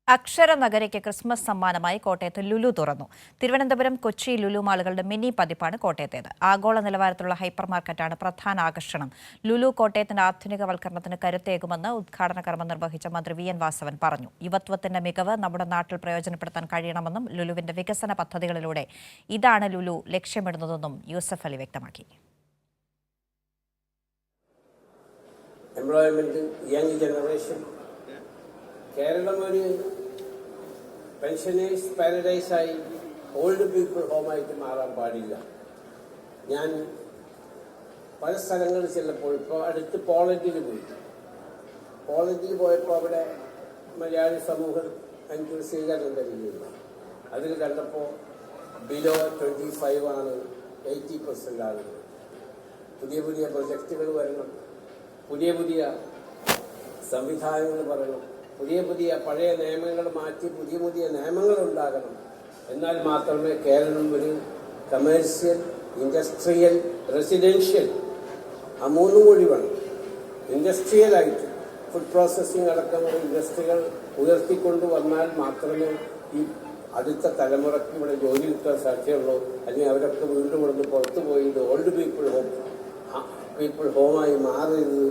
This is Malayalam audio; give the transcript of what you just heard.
അക്ഷരനഗരിക്ക് ക്രിസ്മസ് സമ്മാനമായി കോട്ടയത്ത് ലുലു തുറന്നു. തിരുവനന്തപുരം, കൊച്ചി ലുലു മാളുകളുടെ മിനി പതിപ്പാണ് കോട്ടയത്തേത്. ആഗോള നിലവാരത്തിലുള്ള ഹൈപ്പർ മാർക്കറ്റാണ് പ്രധാന ആകർഷണം. ലുലു കോട്ടയത്തിന്റെ ആധുനികവൽക്കരണത്തിന് കരുത്തേകുമെന്ന് ഉദ്ഘാടന കർമ്മം നിർവഹിച്ച മന്ത്രി വി എൻ വാസവൻ പറഞ്ഞു. യുവത്വത്തിന്റെ മികവ് നമ്മുടെ നാട്ടിൽ പ്രയോജനപ്പെടുത്താൻ കഴിയണമെന്നും ലുലുവിന്റെ വികസന പദ്ധതികളിലൂടെ ഇതാണ് ലുലു ലക്ഷ്യമിടുന്നതെന്നും യൂസഫ് അലി വ്യക്തമാക്കി. കേരളം ഒരു പെൻഷനേഴ്സ് പാരഡൈസായി ഓൾഡ് പീപ്പിൾ ഹോമായിട്ട് മാറാൻ പാടില്ല. ഞാൻ പല സ്ഥലങ്ങളിൽ ചെല്ലപ്പോൾ, ഇപ്പോൾ അടുത്ത് പോളണ്ടിൽ പോയപ്പോൾ അവിടെ മലയാളി സമൂഹം എനിക്കൊരു സ്വീകരണം തരികയില്ല. അതിൽ കണ്ടപ്പോൾ ബിലോ 25 ആണ് 80% ആളുകൾ. പുതിയ പുതിയ പ്രൊജക്റ്റുകൾ വരണം, പുതിയ സംവിധാനങ്ങൾ പറയണം, പുതിയ പഴയ നിയമങ്ങൾ മാറ്റി പുതിയ നിയമങ്ങൾ ഉണ്ടാകണം. എന്നാൽ മാത്രമേ കേരളം ഒരു കമേഴ്സ്യൽ, ഇൻഡസ്ട്രിയൽ, റെസിഡൻഷ്യൽ, ആ മൂന്നും കൂടി വേണം. ഇൻഡസ്ട്രിയലായിട്ട് ഫുഡ് പ്രോസസ്സിംഗ് അടക്കമുള്ള ഇൻഡസ്ട്രികൾ ഉയർത്തിക്കൊണ്ടു വന്നാൽ മാത്രമേ ഈ അടുത്ത തലമുറയ്ക്ക് ഇവിടെ ജോലി കിട്ടാൻ സാധ്യതയുള്ളൂ. അല്ലെങ്കിൽ അവരൊക്കെ വീണ്ടും ഇവിടുന്ന് പുറത്തു പോയി ഓൾഡ് പീപ്പിൾ ഹോമായി മാറരുത്.